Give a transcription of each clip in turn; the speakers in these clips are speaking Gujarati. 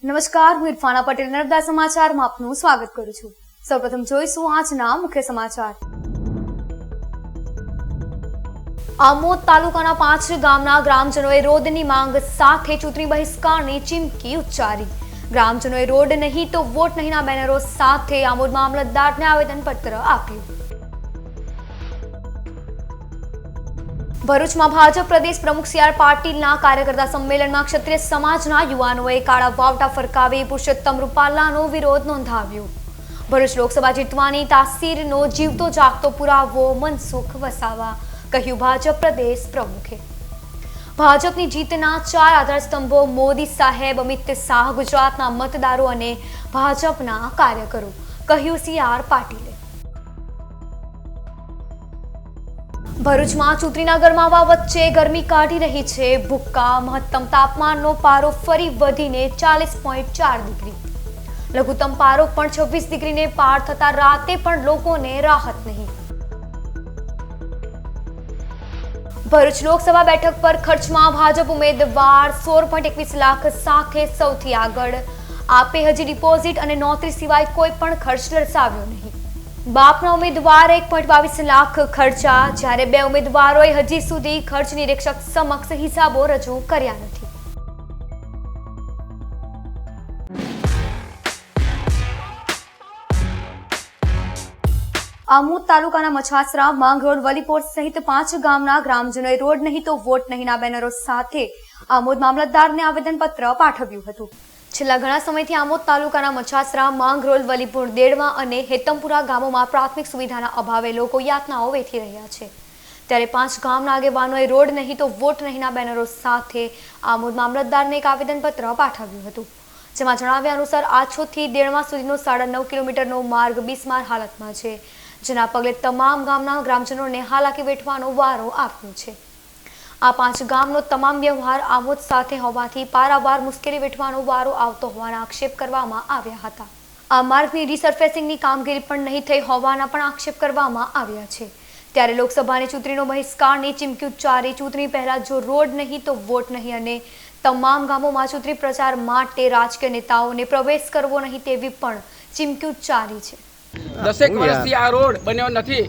નમસ્કાર, હું ઇરફાના પટેલ નર્મદા સમાચારમાં આપનું સ્વાગત કરું છું। સૌપ્રથમ જોઈશું આજના મુખ્ય સમાચાર। આમોદ તાલુકાના 5 ગામના ગ્રામજનોએ રોડની માંગ સાથે ચૂંટણી બહિષ્કારની ચીમકી ઉચ્ચારી। ગ્રામજનોએ રોડ નહીં તો વોટ નહીંના બેનરો સાથે આમોદ મામલતદારને આવેદનપત્ર આપ્યું। ભરૂચમાં ભાજપ પ્રદેશ પ્રમુખ સી.આર. પાટીલના કાર્યકર્તા સંમેલનમાં ક્ષત્રિય સમાજના યુવાનોએ કાળા વાવટા ફરકાવી પુરુષોત્તમ રૂપાલાનો વિરોધ નોંધાવ્યો। ભરૂચ લોકસભા જીતવાની તાસીરનો જીવતો જાગતો પુરાવો મનસુખ વસાવા, કહ્યું ભાજપ પ્રદેશ પ્રમુખે। ભાજપની જીતના 4 આધારસ્તંભો મોદી સાહેબ, અમિત શાહ, ગુજરાતના મતદારો અને ભાજપના કાર્યકરો, કહ્યું સી.આર. પાટીલે। ભરૂચમાં ચૂંટણીના ગરમાવા વચ્ચે ગરમી કાઢી રહી છે ભૂક્કા। મહત્તમ તાપમાનનો પારો ફરી વધીને 40.4 ડિગ્રી, લઘુત્તમ પારો પણ 26 ડિગ્રીને પાર થતા રાતે પણ લોકોને રાહત નહીં। ભરૂચ લોકસભા બેઠક પર ખર્ચમાં ભાજપ ઉમેદવાર 16.21 લાખ સાથે સૌથી આગળ। આપે હજી ડિપોઝિટ અને નોટરી સિવાય કોઈ પણ ખર્ચ દર્શાવ્યો નહીં। બાપના ઉમેદવારે 1.22 લાખ ખર્ચા, જ્યારે 2 ઉમેદવારોએ હજી સુધી ખર્ચ નિરીક્ષક સમક્ષ હિસાબો રજૂ કર્યા નથી। આમોદ તાલુકાના મછાસરા, માંગરોળ, વલીપોર સહિત 5 ગામના ગ્રામજનોએ રોડ નહીં તો વોટ નહીંના બેનરો સાથે આમોદ મામલતદારને આવેદનપત્ર પાઠવ્યું હતું। છેલ્લા ઘણા સમયથી આમોદ તાલુકાના મછાસરા, માંગરોળ, વલીપોર, દેડવા અને હેતમપુરા ગામોમાં પ્રાથમિક સુવિધાના અભાવે લોકો યાતનાઓ વેઠી રહ્યા છે। ત્યારે 5 ગામના આગેવાનોએ રોડ નહીં તો વોટ નહીંના બેનરો સાથે આમોદ મામલતદારને એક આવેદનપત્ર પાઠવ્યું હતું, જેમાં જણાવ્યા અનુસાર આછોથી દેડવા સુધીનો 9.5 કિલોમીટરનો માર્ગ બિસ્માર હાલતમાં છે, જેના પગલે તમામ ગામના ગ્રામજનોને હાલાકી વેઠવાનો વારો આવ્યો છે। આ 5 ગામનો તમામ વ્યવહાર આમોદ સાથે હોવાથી પારાવાર મુશ્કેલી વેઠવાનો વારો આવતો હોવાના આક્ષેપ કરવામાં આવ્યા હતા। આ માર્ગની રીસર્ફેસિંગની કામગીરી પણ નહીં થઈ હોવાના પણ આક્ષેપ કરવામાં આવ્યા છે। ત્યારે લોકસભાની ચૂંટણીનો બહિષ્કારની ચીમકી ઉચ્ચારી ચૂંટણી પહેલા જો રોડ નહીં તો વોટ નહીં અને તમામ ગામોમાં ચૂંટણી પ્રચાર માટે રાજકીય નેતાઓને પ્રવેશ કરવો નહીં તેવી પણ ચીમકી ઉચ્ચારી છે। 10 વર્ષથી આ રોડ બન્યો નથી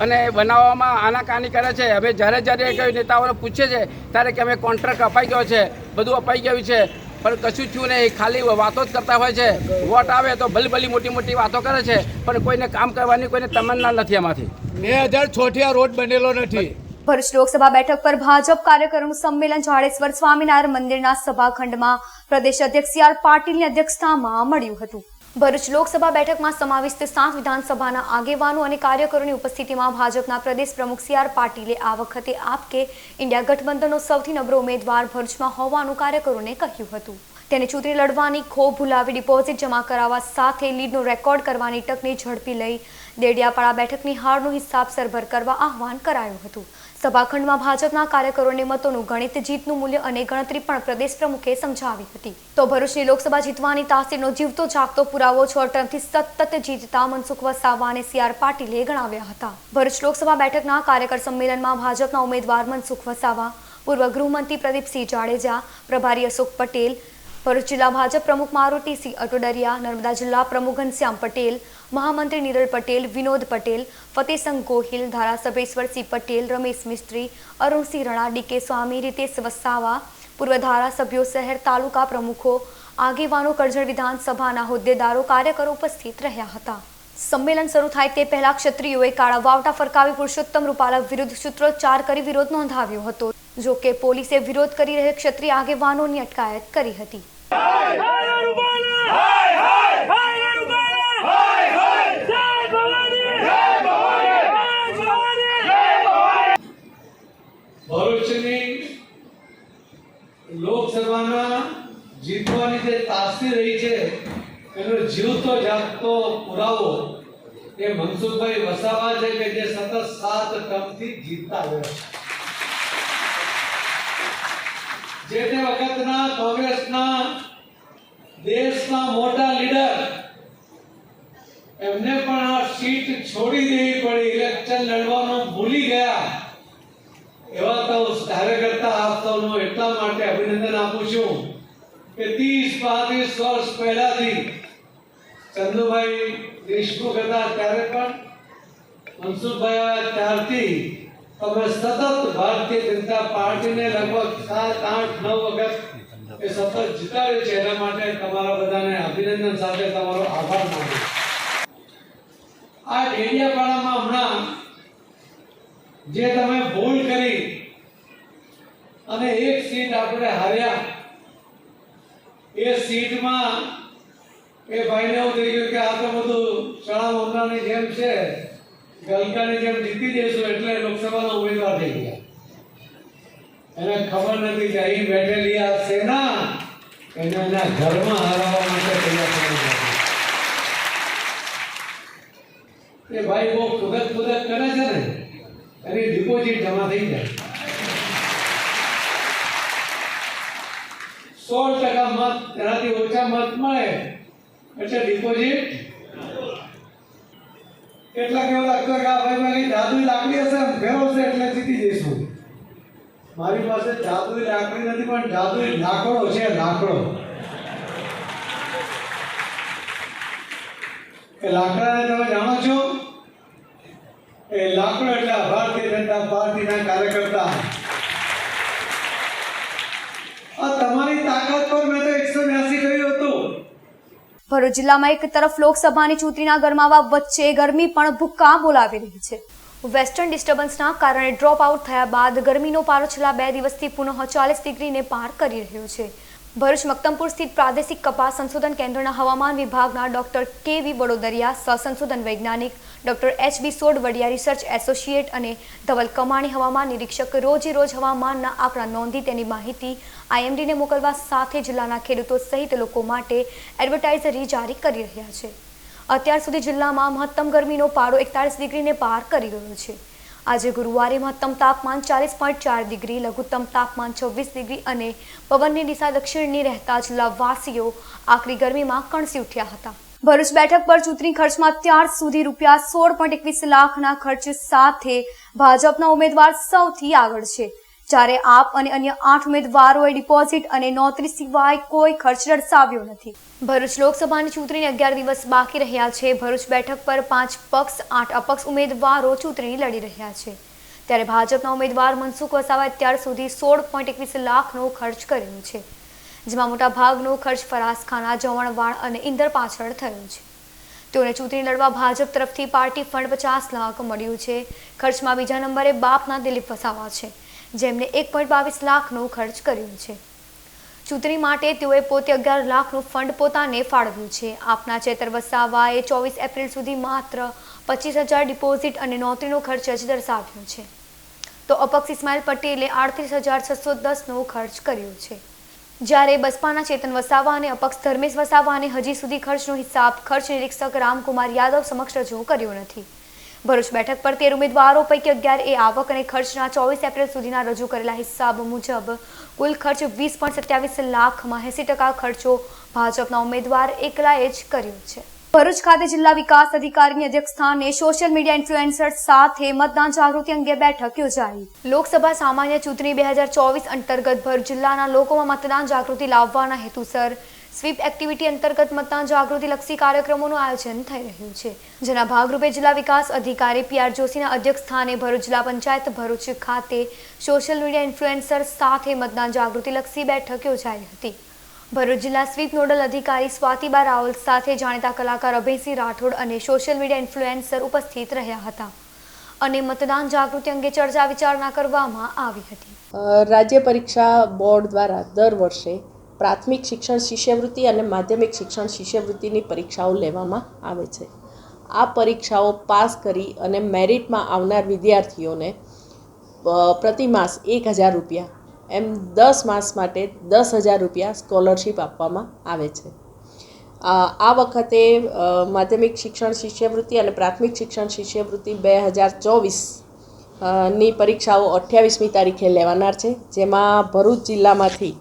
અને બનાવવામાં આનાકાની કરે છે। હવે જ્યારે કોઈ નેતાઓને પૂછે છે ત્યારે કે અમે કોન્ટ્રાક્ટ અપાઈ ગયો છે, બધું અપાઈ ગયું છે, પણ કશું થયું નહીં, ખાલી વાતો જ કરતા હોય છે। વોટ આવે તો ભલી મોટી વાતો કરે છે, પણ કોઈને કામ કરવાની કોઈને તમન્ના નથી। એમાંથી 2006 થી આ રોડ બનેલો નથી। ભરૂચ લોકસભા બેઠક પર ભાજપ કાર્યકરોનું સંમેલન જાડેશ્વર સ્વામિનારાયણ મંદિરના સભાખંડમાં પ્રદેશ અધ્યક્ષ સી.આર. પાટીલની અધ્યક્ષતામાં મળ્યું હતું। ભરૂચ લોકસભા બેઠકમાં સમાવિષ્ટ 7 વિધાનસભાના આગેવાનો અને કાર્યકરોની ઉપસ્થિતિમાં ભાજપના પ્રદેશ પ્રમુખ સી.આર. પાટીલે આ વખતે આપ કે ઇન્ડિયા ગઠબંધનનો સૌથી નબળો ઉમેદવાર ભરૂચમાં હોવાનું કાર્યકરોને કહ્યું હતું। તેને ચૂંટણી લડવાની ખો ભૂલાવી ડિપોઝિટ જમા કરાવવા સાથે લીડનો રેકોર્ડ કરવાની તકને ઝડપી લઈ દેડિયાપાડા બેઠકની હારનો હિસાબ સરભર કરવા આહવાન કરાયું હતું। સભાખંડમાં ભાજપના કાર્યકરોને મતોનું ગણિત, જીતનું મૂલ્ય અને ગણતરી પણ પ્રદેશ પ્રમુખે સમજાવી હતી। તો ભરૂચની લોકસભા જીતવાની તાસીરનો જીવતો જાગતો પુરાવો 6 ટર્મથી સતત જીતતા મનસુખ વસાવા અને સી.આર. પાટીલે ગણાવ્યા હતા। ભરૂચ લોકસભા બેઠકના કાર્યકર સંમેલનમાં ભાજપના ઉમેદવાર મનસુખ વસાવા, પૂર્વ ગૃહમંત્રી પ્રદીપસિંહ જાડેજા, પ્રભારી અશોક પટેલ, ભરૂચ જિલ્લા ભાજપ પ્રમુખ મારુતિસિંહ અટોડરિયા, નર્મદા જિલ્લા પ્રમુખ ઘનશ્યામ પટેલ, મહામંત્રી નિરલ પટેલ, વિનોદ પટેલ, ફતેહસંગ ગોહિલ, ધારાસભ્ય ઈશ્વરસિંહ પટેલ, રમેશ મિસ્ત્રી, અરુણસિંહ રણા, ડી.કે. સ્વામી, રીતેશ વસાવા, પૂર્વ ધારાસભ્યો, શહેર તાલુકા પ્રમુખો, આગેવાનો, કરજણ વિધાનસભાના હોદ્દેદારો, કાર્યકરો ઉપસ્થિત રહ્યા હતા। સંમેલન શરૂ થાય તે પહેલા ક્ષત્રિયોએ કાળા વાવટા ફરકાવી પુરુષોત્તમ રૂપાલા વિરુદ્ધ સૂત્રોચ્ચાર કરી વિરોધ નોંધાવ્યો હતો। જો કે પોલીસે વિરોધ કરી રહેલ ક્ષત્રિય આગેવાનોની અટકાયત કરી હતી। ભરૂચની લોકસભાના જીતવાની જે તાસીર રહી છે એનો જીવતો જાગતો પુરાવો એ મનસુખભાઈ વસાવા છે કે જે સતત 7 ટર્મથી જીતતા આવ્યા છે। જે તે વખતના કોંગ્રેસના દેશના મોટા લીડર એમને પણ આ સીટ છોડી દેવી પડી, ઇલેક્શન લડવાનું ભૂલી ગયા। એવા તો કાર્યકર્તા આપ સૌનો એટલા માટે અભિનંદન આપું છું કે 30-35 વર્ષ પહેલાથી ચંદુભાઈ દેશમુખ હતા ત્યારે પણ, મનસુખભાઈ આવ્યા ત્યારથી તમે સતત ભારતીય જનતા પાર્ટીને લગભગ 7, 8, 9 વખત એ સતત જીતાડ્યું છે. એના માટે તમારા બધાને અભિનંદન સાથે તમારો આભાર માનું. આ ડેડિયાપાડામાં હમણાં જે તમે ભૂલ કરી અને એક સીટ આપણે હાર્યા, એ સીટમાં એ ભાઈને એવું થઈ ગયું કે આ તો બધું ચણા મમરાની જેમ છે, ગલકાની જેમ જીતી જઈશું એટલે લોકસભાના ઉમેદવાર થઈ ગયા. એને ખબર નથી કે અહીં બેઠેલી આ સેના એને એના ઘરમાં હરાવવા માટે તૈયાર કરી છે. એ ભાઈ બહુ કુદરત કરે છે ને, એની ડિપોઝિટ જમા થઈ જાય. 16% મત, એનાથી ઓછા મત મળે એટલે ડિપોઝિટ. કેટલાક એવું લાગતું કે આ ભાઈ મારી જાદુઈ લાકડી હશે, ફેરવશે એટલે જીતી જઈશું. મારી પાસે જાદુઈ લાકડી નથી, પણ જાદુઈ લાકડો છે. લાકડો, એ લાકડાને તમે જાણો છો? એ લાકડો એટલે ભારતીય જનતા પાર્ટીના કાર્યકર્તા. આ તમારી તાકાત પર મેં તો 182 કહ્યું હતું. ભરૂચ જિલ્લામાં એક તરફ લોકસભાની ચૂંટણીના ગરમાવા વચ્ચે ગરમી પણ ભૂક્કા બોલાવી રહી છે. વેસ્ટર્ન ડિસ્ટર્બન્સના કારણે ડ્રોપ આઉટ થયા બાદ ગરમીનો પારો છેલ્લા 2 દિવસથી પુનઃ 40 ડિગ્રીને પાર કરી રહ્યો છે. ભરૂચ મક્તમપુર સ્થિત પ્રાદેશિક કપાસ સંશોધન કેન્દ્રના હવામાન વિભાગના ડોક્ટર કે.વી. વડોદરિયા, સહસંશોધન વૈજ્ઞાનિક ડોક્ટર એચ.બી. સોડવડિયા, રિસર્ચ એસોસિએટ અને ધવલ કમાણી હવામાન નિરીક્ષક રોજે રોજ હવામાનના આંકડા નોંધી તેની માહિતી આઈએમડીને મોકલવા સાથે જિલ્લાના ખેડૂતો સહિત લોકો માટે એડવર્ટાઇઝરી જારી કરી રહ્યા છે. અત્યાર સુધી જિલ્લામાં મહત્તમ ગરમીનો પારો 41 ડિગ્રીને પાર કરી ગયો છે. આજે ગુરુવારે મહત્તમ તાપમાન 40.4 ડિગ્રી, લઘુત્તમ તાપમાન 26 ડિગ્રી અને પવનની દિશા દક્ષિણની રહેતા જિલ્લાવાસીઓ આકરી ગરમીમાં કણસી ઉઠ્યા હતા. ભરૂચ બેઠક પર ચૂંટણી ખર્ચમાં અત્યાર સુધી રૂપિયા 16.21 લાખના ખર્ચ સાથે ભાજપના ઉમેદવાર સૌથી આગળ છે, જ્યારે આપ અને અન્ય 8 ઉમેદવારોએ ડિપોઝિટ અને નોંધણી સિવાય કોઈ ખર્ચ દર્શાવ્યો નથી. ભરૂચ લોકસભાની ચૂંટણીને 11 દિવસ બાકી રહ્યા છે. ભરૂચ બેઠક પર 5 પક્ષ 8 અપક્ષ ઉમેદવારો ચૂંટણી લડી રહ્યા છે, ત્યારે ભાજપના ઉમેદવાર મનસુખ વસાવાએ અત્યાર સુધી 16.21 લાખનો ખર્ચ કર્યો છે, જેમાં મોટા ભાગનો ખર્ચ ફરાસખાના, જવણવાડ અને ઇન્દર પાછળ થયો છે. તેઓને ચૂંટણી લડવા ભાજપ તરફથી પાર્ટી ફંડ 50 લાખ મળ્યું છે. ખર્ચમાં બીજા નંબરે બાપના દિલીપ વસાવા છે, જેમને 1.22 લાખનો ખર્ચ કર્યો છે. ચૂંટણી માટે તેઓએ પોતે 11 લાખનું ફંડ પોતાને ફાળવ્યું છે. આપના ચેતર વસાવાએ 24 એપ્રિલ સુધી માત્ર 25,000 ડિપોઝિટ અને નોંધણીનો ખર્ચ જ દર્શાવ્યો છે, તો અપક્ષ ઇસ્માઇલ પટેલે 38,610નો ખર્ચ કર્યો છે, જ્યારે બસપાના ચેતન વસાવા અને અપક્ષ ધર્મેશ વસાવાને હજી સુધી ખર્ચનો હિસાબ ખર્ચ નિરીક્ષક રામકુમાર યાદવ સમક્ષ રજૂ કર્યો નથી. ભરૂચ બેઠક પર 13 ઉમેદવારો પૈકી 11 એ આવક અને ખર્ચના 24 એપ્રિલ સુધીના રજૂ કરેલા હિસાબ મુજબ કુલ ખર્ચ 20.27 લાખમાં 80% ખર્ચો ભાજપના ઉમેદવાર એકલાએ જ કર્યો છે. ભરૂચ ખાતે જિલ્લા વિકાસ અધિકારીની અધ્યક્ષસ્થાને સોશિયલ મીડિયા ઇન્ફ્લુએન્સર સાથે મતદાન જાગૃતિ અંગે બેઠક યોજાઈ. લોકસભા સામાન્ય ચૂંટણી 2024 અંતર્ગત ભરૂચ જિલ્લાના લોકોમાં મતદાન જાગૃતિ લાવવાના હેતુસર સ્વીપ એક્ટિવિટી અંતર્ગત મતદાન જાગૃતિલક્ષી કાર્યક્રમોનું આયોજન થઈ રહ્યું છે, જેના ભાગરૂપે જિલ્લા વિકાસ અધિકારી પી.આર. જોશીના અધ્યક્ષસ્થાને ભરૂચ જિલ્લા પંચાયત ભરૂચ ખાતે સોશિયલ મીડિયા ઇન્ફ્લુએન્સર સાથે મતદાન જાગૃતિલક્ષી બેઠક યોજાઈ હતી. ભરૂચ જિલ્લા સ્વીપ નોડલ અધિકારી સ્વાતિબા રાવલ સાથે જાણીતા કલાકાર અભયસિંહ રાઠોડ અને સોશિયલ મીડિયા ઇન્ફ્લુએન્સર ઉપસ્થિત રહ્યા હતા અને મતદાન જાગૃતિ અંગે ચર્ચા વિચારણા કરવામાં આવી હતી. રાજ્ય પરીક્ષા બોર્ડ દ્વારા દર વર્ષે પ્રાથમિક શિક્ષણ શિષ્યવૃત્તિ અને માધ્યમિક શિક્ષણ શિષ્યવૃત્તિની પરીક્ષાઓ લેવામાં આવે છે. આ પરીક્ષાઓ પાસ કરી અને મેરિટમાં આવનાર વિદ્યાર્થીઓને પ્રતિ માસ 1,000 રૂપિયા એમ 10 માસ માટે 10,000 રૂપિયા સ્કોલરશીપ આપવામાં આવે છે. આ વખતે માધ્યમિક શિક્ષણ શિષ્યવૃત્તિ અને પ્રાથમિક શિક્ષણ શિષ્યવૃત્તિ 2024 ની પરીક્ષાઓ 28મી તારીખે લેવાનાર છે, જેમાં ભરૂચ જિલ્લામાંથી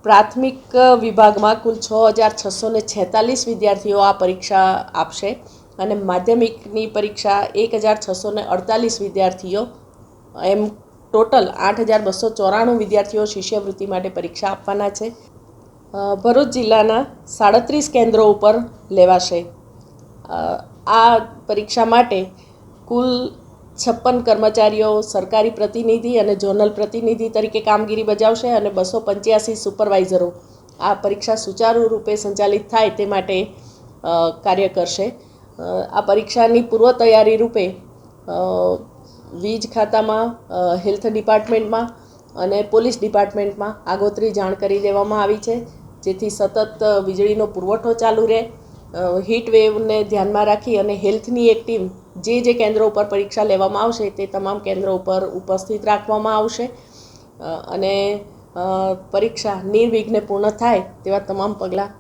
પ્રાથમિક વિભાગમાં કુલ 6,646 વિદ્યાર્થીઓ આ પરીક્ષા આપશે અને માધ્યમિકની પરીક્ષા 1,648 વિદ્યાર્થીઓ એમ ટોટલ 8,294 વિદ્યાર્થીઓ શિષ્યવૃત્તિ માટે પરીક્ષા આપવાના છે. ભરૂચ જિલ્લાના 37 કેન્દ્રો ઉપર લેવાશે. આ પરીક્ષા માટે કુલ 56 કર્મચારીઓ સરકારી પ્રતિનિધિ અને ઝોનલ પ્રતિનિધિ તરીકે કામગીરી બજાવશે અને 285 સુપરવાઇઝરો આ પરીક્ષા સુચારુ રૂપે સંચાલિત થાય તે માટે કાર્ય કરશે. આ પરીક્ષાની પૂર્વ તૈયારી રૂપે વીજ ખાતામાં, હેલ્થ ડિપાર્ટમેન્ટમાં અને પોલીસ ડિપાર્ટમેન્ટમાં આગોતરી જાણ કરી દેવામાં આવી છે, જેથી સતત વીજળીનો પુરવઠો ચાલુ રહે. હીટ વેવને ધ્યાનમાં રાખી અને હેલ્થની એક ટીમ જે કેન્દ્રો ઉપર પરીક્ષા લેવામાં આવશે તે તમામ કેન્દ્રો ઉપર ઉપસ્થિત રાખવામાં આવશે અને પરીક્ષા નિર્વિઘ્ને પૂર્ણ થાય તેવા તમામ પગલાં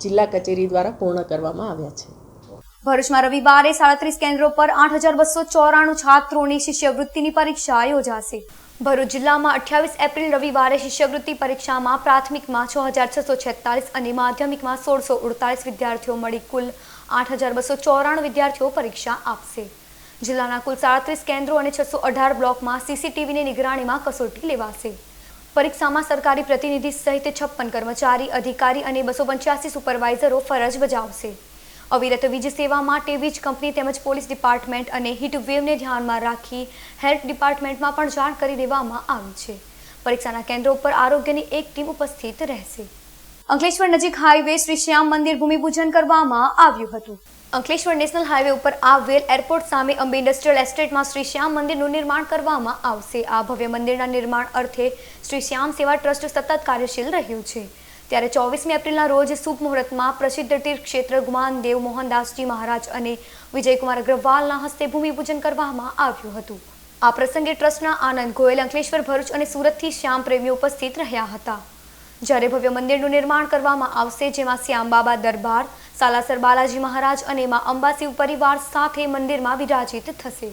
જિલ્લા કચેરી દ્વારા પૂર્ણ કરવામાં આવ્યા છે. ભરૂચમાં રવિવારે 37 કેન્દ્રો પર 8,294 છાત્રોની શિષ્યવૃત્તિની પરીક્ષા યોજાશે. ભરૂચ જિલ્લામાં 28 એપ્રિલ રવિવારે શિષ્યવૃત્તિ પરીક્ષામાં પ્રાથમિકમાં 6,646 અને માધ્યમિકમાં 1,648 વિદ્યાર્થીઓ મળી કુલ 8,294 વિદ્યાર્થીઓ પરીક્ષા આપશે. જિલ્લાના કુલ 37 કેન્દ્રો અને 618 બ્લોકમાં સીસીટીવીની નિગરાણીમાં કસોટી લેવાશે. પરીક્ષામાં સરકારી પ્રતિનિધિ સહિત 56 કર્મચારી, અધિકારી અને 285 સુપરવાઇઝરો ફરજ બજાવશે. અવિરત વીજ સેવા માટે વીજ કંપની તેમજ પોલીસ ડિપાર્ટમેન્ટ અને હીટ વેવને ધ્યાનમાં રાખી હેલ્થ ડિપાર્ટમેન્ટમાં પણ જાણ કરી દેવામાં આવી છે. પરીક્ષાના કેન્દ્રો પર આરોગ્યની એક ટીમ ઉપસ્થિત રહેશે. અંકલેશ્વર નજીક હાઈવે શ્રી શ્યામ મંદિર ભૂમિપૂજન કરવામાં આવ્યું હતું. અંકલેશ્વર નેશનલ હાઈવે ઉપર આવેલ એરપોર્ટ સામે અંબે ઇન્ડસ્ટ્રીયલ એસ્ટેટમાં શ્રી શ્યામ મંદિરનું નિર્માણ કરવામાં આવશે. આ ભવ્ય મંદિરના નિર્માણ અર્થે શ્રી શ્યામ સેવા ટ્રસ્ટ સતત કાર્યશીલ રહ્યું છે. ત્યારે 24મી એપ્રિલના રોજ શુભ મુહૂર્તમાં પ્રસિદ્ધ તીર્થક્ષેત્ર ગુમાનદેવ મોહનદાસજી મહારાજ અને વિજયકુમાર અગ્રવાલના હસ્તે ભૂમિપૂજન કરવામાં આવ્યું હતું. આ પ્રસંગે ટ્રસ્ટના આનંદ ગોયલ, અંકલેશ્વર, ભરૂચ અને સુરતથી શ્યામ પ્રેમીઓ ઉપસ્થિત રહ્યા હતા. જ્યારે ભવ્ય મંદિરનું નિર્માણ કરવામાં આવશે, જેમાં શ્યામ બાબા દરબાર, સાલાસર બાલાજી મહારાજ અને માં અંબા શિવ પરિવાર સાથે મંદિરમાં વિરાજિત થશે.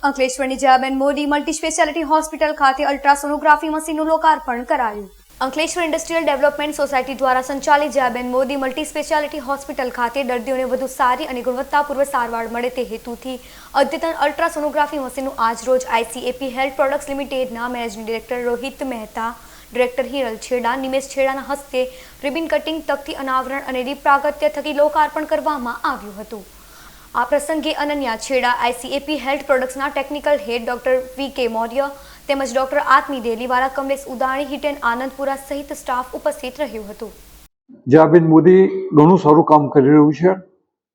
અંકલેશ્વરની Jayaben Modi multi speciality hospital ખાતે અલ્ટ્રાસોનોગ્રાફી મશીનનું લોકાર્પણ કરાયું. અંકલેશ્વર ઇન્ડસ્ટ્રીયલ ડેવલપમેન્ટ સોસાયટી દ્વારા સંચાલિત Jayaben Modi multi speciality hospital ખાતે દર્દીઓને વધુ સારી અને ગુણવત્તાપૂર્વક સારવાર મળે તે હેતુથી અદ્યતન અલ્ટ્રાસોનોગ્રાફી મશીનનું આજરોજ આઈસીએપી હેલ્થ પ્રોડક્ટ્સ લિમિટેડના managing director Rohit Mehta, director Hiral છેડા, નિમેશ છેડાના હસ્તે રિબિન કટિંગ, તકતી અનાવરણ અને દીપ પ્રાગટ્ય થકી લોકાર્પણ કરવામાં આવ્યું હતું. આ પ્રસંગે અનન્યા છેડા, આઈસીએપી હેલ્થ પ્રોડક્ટ્સના technical head doctor V K. Maurya તેમજ ડોક્ટર આત્મી દેલીવાલા, કમલેશ ઉદાણી, હિટેન આનંદપુરા સહિત સ્ટાફ ઉપસ્થિત રહ્યું હતું. જયાબેન મોદી ઘણું સારું કામ કરી રહ્યું છે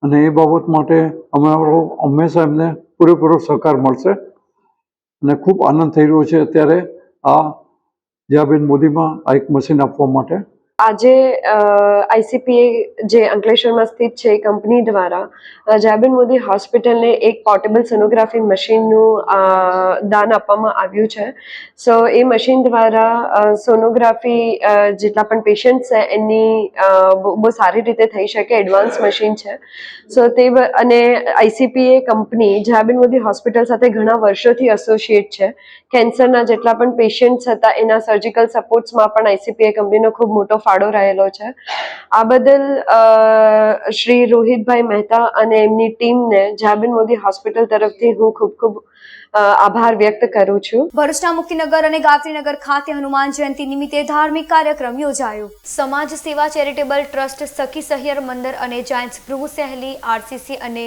અને એ બાબત માટે અમારો હંમેશા એમને પૂરેપૂરો સહકાર મળશે અને ખૂબ આનંદ થઈ રહ્યો છે અત્યારે આ જયાબેન મોદીમાં આ એક મશીન આપવા માટે. આજે આઈસીપીએ જે અંકલેશ્વરમાં સ્થિત છે એ કંપની દ્વારા જયાબેન મોદી હોસ્પિટલને એક પોર્ટેબલ સોનોગ્રાફી મશીનનું દાન આપવામાં આવ્યું છે. સો એ મશીન દ્વારા સોનોગ્રાફી જેટલા પણ પેશન્ટ છે એની બહુ સારી રીતે થઈ શકે. એડવાન્સ મશીન છે. સો તે અને આઈસીપીએ કંપની જયાબેન મોદી હોસ્પિટલ સાથે ઘણા વર્ષોથી એસોસિએટ છે. કેન્સરના જેટલા પણ પેશન્ટ્સ હતા એના સર્જિકલ સપોર્ટ્સમાં પણ આઈસીપીએ કંપનીનો ખૂબ મોટો ફાળો રહેલો છે. આ બદલ શ્રી રોહિતભાઈ મહેતા અને એમની ટીમને જયાબેન મોદી હોસ્પિટલ તરફથી હું ખૂબ ખૂબ આભાર વ્યક્ત કરું છું. ભરૂચના મુક્તિનગર અને ગાયત્રીનગર ખાતે હનુમાન જયંતિ નિમિત્તે ધાર્મિક કાર્યક્રમ યોજાયો. સમાજ સેવા ચેરિટેબલ ટ્રસ્ટ, સખી સહિયર મંદિર અને જાયન્ટ્સ ભૃગુ સહેલી, આરસીસી અને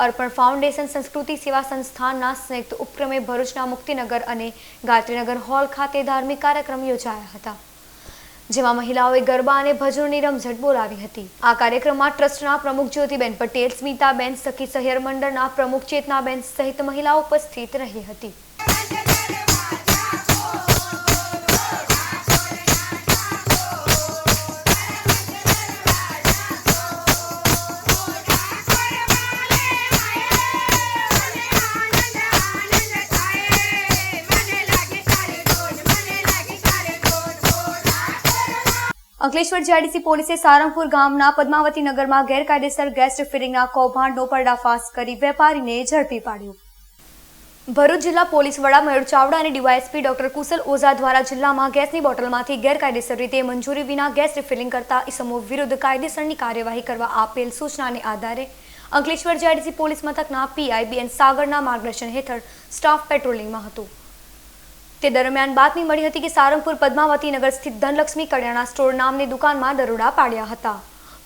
અર્પણ ફાઉન્ડેશન સંસ્કૃતિ સેવા સંસ્થાનના સંયુક્ત ઉપક્રમે ભરૂચના મુક્તિનગર અને ગાયત્રીનગર હોલ ખાતે ધાર્મિક કાર્યક્રમ યોજાયા હતા. જેમાં મહિલાઓએ ગરબા અને ભજનની રમઝટ બોલાવી હતી. આ કાર્યક્રમમાં ટ્રસ્ટના પ્રમુખ જ્યોતિબેન પટેલ, સ્મિતાબેન, સખી સહિયર મંડળના પ્રમુખ ચેતનાબેન સહિત મહિલાઓ ઉપસ્થિત રહી હતી. અંકલેશ્વર જીઆઈડીસી પોલીસે સારંગપુર ગામના પદ્માવતી નગરમાં ગેરકાયદેસર ગેસ રિફિલિંગના કૌભાંડનો પર્દાફાશ કરી વેપારીને ઝડપી પાડ્યો. ભરૂચ જિલ્લા પોલીસ વડા મયુર ચાવડા અને ડીવાયએસપી ડોક્ટર કુશલ ઓઝા દ્વારા જિલ્લામાં ગેસની બોટલમાંથી ગેરકાયદેસર રીતે મંજૂરી વિના ગેસ રિફિલિંગ કરતા ઇસમો વિરુદ્ધ કાયદેસરની કાર્યવાહી કરવા આપેલ સૂચનાને આધારે અંકલેશ્વર જીઆઈડીસી પોલીસ મથકના પીઆઈ બીએન સાગરના માર્ગદર્શન હેઠળ સ્ટાફ પેટ્રોલિંગમાં હતો. તે દરમિયાન બાતમી મળી હતી કે સારંગપુર પદ્માવતી નગર સ્થિત ધનલક્ષ્મી કરિયાણા સ્ટોર નામની દુકાનમાં દરોડા પાડ્યા હતા.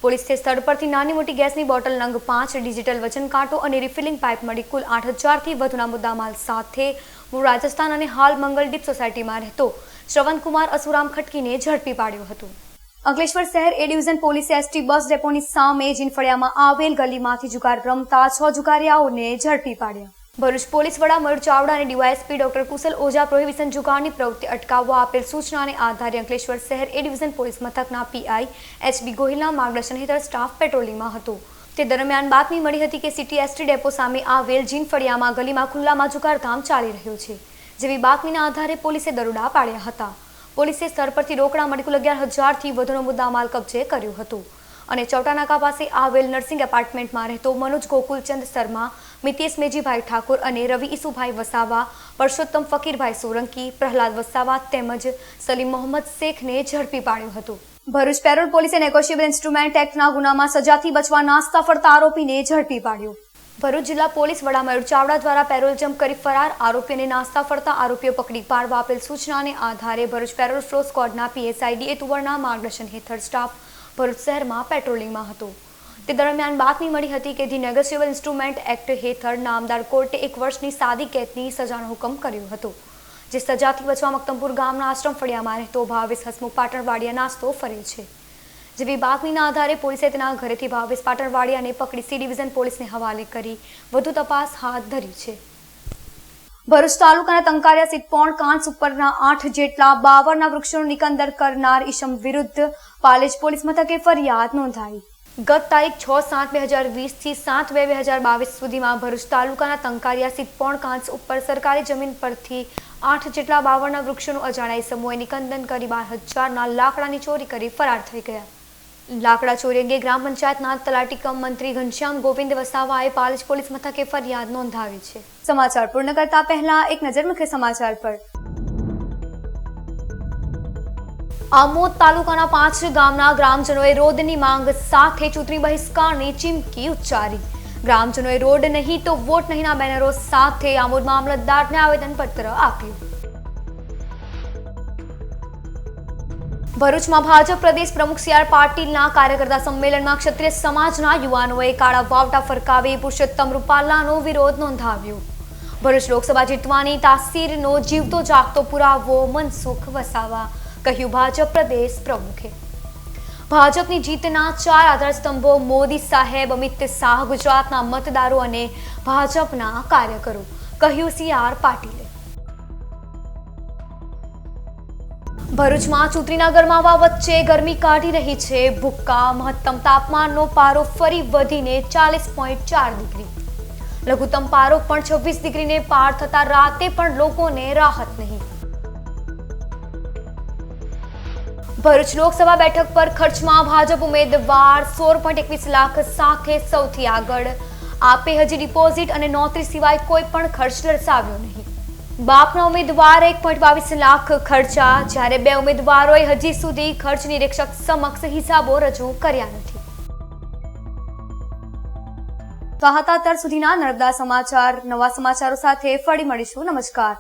પોલીસે સ્થળ પરથી નાની મોટી ગેસની બોટલ નંગ 5, ડિજિટલ વજન કાંટો અને રિફિલિંગ પાઇપ મળી કુલ 8,000થી વધુના મુદ્દામાલ સાથે મૂળ રાજસ્થાન અને હાલ મંગલદીપ સોસાયટીમાં રહેતો શ્રવણકુમાર અસુરામ ખટકીને ઝડપી પાડ્યો હતો. અંકલેશ્વર શહેર એ ડિવિઝન પોલીસે એસટી બસ ડેપોની સામે જીનફળિયામાં આવેલ ગલીમાંથી જુગાર રમતા 6 જુગારીયાઓને ઝડપી પાડ્યા. ભરૂચ પોલીસ વડા મયુર ચાવડા અને ડીવાયએસપી ડોક્ટર કુશલ ઓઝા પ્રોહિબિશન જુગારની પ્રવૃત્તિ અટકાવવા આપેલ સૂચનાને આધારે અંકલેશ્વર શહેર એ ડિવિઝન પોલીસ મથકના પીઆઈ એચબી ગોહિલના માર્ગદર્શન હેઠળ સ્ટાફ પેટ્રોલિંગમાં હતો. તે દરમિયાન બાતમી મળી હતી કે સિટી એસટી ડેપો સામે આવેલ જીનફળિયામાં ગલીમાં ખુલ્લામાં જુગારધામ ચાલી રહ્યો છે. જેવી બાતમીના આધારે પોલીસે દરોડા પાડ્યા હતા. પોલીસે સ્થળ પરથી રોકડા મળી કુલ 11,000થી વધુનો મુદ્દામાલ કબજે કર્યો હતો અને ચૌટાનાકા પાસે આવેલ નર્સિંગ એપાર્ટમેન્ટમાં રહેતો મનોજ ગોકુલચંદ શર્મા, મિતેશ મેજીભાઈ ઠાકોર અને રવિ ઈસુભાઈ વસાવા, પરસોત્તમ ફકીરભાઈ સોરંકી, પ્રહલાદ વસાવા તેમજ સલીમ મોહમ્મદ શેખને ઝડપી પાડ્યો હતો. ભરૂચ પેરોલ પોલીસે નેગોશિયેબલ ઇન્સ્ટ્રુમેન્ટ એક્ટના ગુનામાં સજાથી બચવા નાસ્તા ફરતા આરોપીને ઝડપી પાડ્યો. ભરૂચ જિલ્લા પોલીસ વડા મયુર ચાવડા દ્વારા પેરોલ જમ્પ કરી ફરાર આરોપીઓને નાસ્તા ફરતા આરોપીઓ પકડી પાડવા આપેલ સૂચનાને આધારે ભરૂચ પેરોલ ફ્લો સ્ક્વોડના પીએસઆઈ ડી તુવરના માર્ગદર્શન હેઠળ સ્ટાફ ભરૂચ શહેરમાં પેટ્રોલિંગમાં હતો. તે દરમિયાન બાતમી મળી હતી કે ધી નેગોશિયેબલ ઇન્સ્ટ્રુમેન્ટ એક્ટ હેઠળ નામદાર કોર્ટે 1 વર્ષની સાદી કેદની સજાનો હુકમ કર્યો હતો. જે સજાથી બચવા મક્તમપુર ગામના આશ્રમ ફળિયામાં રહેતો ભાવેશ હસમુખ પાટણવાડિયા નાસ્તો ફરે છે. જેવી બાતમીના આધારે પોલીસે તેના ઘરેથી ભાવેશ પાટણવાડિયાને પકડી સી ડિવિઝન પોલીસને હવાલે કરી વધુ તપાસ હાથ ધરી છે. ભરૂચ તાલુકાના તંકારિયા સિદ્ધપોણ કાંચ ઉપરના 8 જેટલા બાવરના વૃક્ષોનું નિકંદન કરનાર ઈસમ વિરુદ્ધ પાલેજ પોલીસ મથકે ફરિયાદ નોંધાઈ. ગત તારીખ 6/7/2020 થી 7/2/2022 સુધીમાં ભરૂચ તાલુકાના તંકારિયા સિદ્ધપોણ કાંચ ઉપર સરકારી જમીન પરથી 8 જેટલા બાવરના વૃક્ષોનું અજાણ્યા ઈસમોએ નિકંદન કરી 12,000ના લાકડાની ચોરી કરી ફરાર થઈ ગયા. લાકડા ચોરી અંગે ગ્રામ પંચાયતના તલાટી કમ મંત્રી ઘનશ્યામ ગોવિંદ વસાવાએ પાલેજ પોલીસ મથકે ફરિયાદ નોંધાવી છે. સમાચાર પૂર્ણ કરતા પહેલા એક નજર મુખ્ય સમાચાર પર. આમોદ તાલુકાના 5 ગામના ગ્રામજનોએ રોડની માંગ સાથે ચૂંટણી બહિષ્કારની ચીમકી ઉચ્ચારી. ગ્રામજનોએ રોડ નહીં તો વોટ નહીંના બેનરો સાથે આમોદ મામલતદારને આવેદનપત્ર આપ્યું. ભરૂચમાં ભાજપ પ્રદેશ પ્રમુખ સી.આર. પાટીલના કાર્યકર્તા સંમેલનમાં ક્ષત્રિય સમાજના યુવાનોએ કાળા વાવટા ફરકાવી પુરુષોત્તમ રૂપાલાનો વિરોધ નોંધાવ્યો. ભરૂચ લોકસભા જીતવાની તાસીરનો જીવતો જાગતો પુરાવો મનસુખ વસાવા, કહ્યું ભાજપ પ્રદેશ પ્રમુખે. ભાજપની જીતના 4 આધારસ્તંભો મોદી સાહેબ, અમિત શાહ, ગુજરાતના મતદારો અને ભાજપના કાર્યકરો, કહ્યું સી.આર. પાટીલે. ભરૂચમાં ચૂંટણીના ગરમાવા વચ્ચે ગરમી કાઢી રહી છે ભૂક્કા. મહત્તમ તાપમાનનો પારો ફરી વધીને 40.4 ડિગ્રી, લઘુત્તમ પારો પણ 26 ડિગ્રીને પાર થતા રાતે પણ લોકોને રાહત નહીં. ભરૂચ લોકસભા બેઠક પર ખર્ચમાં ભાજપ ઉમેદવાર 16.21 લાખ સાથે સૌથી આગળ. આપે હજી ડિપોઝિટ અને નોટરી સિવાય કોઈ પણ ખર્ચ દર્શાવ્યો નહીં. બાપના ઉમેદવાર 1.22 લાખ ખર્ચા, જ્યારે 2 ઉમેદવારોએ હજી સુધી ખર્ચ નિરીક્ષક સમક્ષ હિસાબો રજૂ કર્યા નથી. તો હતા અત્યાર સુધીના નર્મદા સમાચાર. નવા સમાચારો સાથે ફરી મળીશું. નમસ્કાર.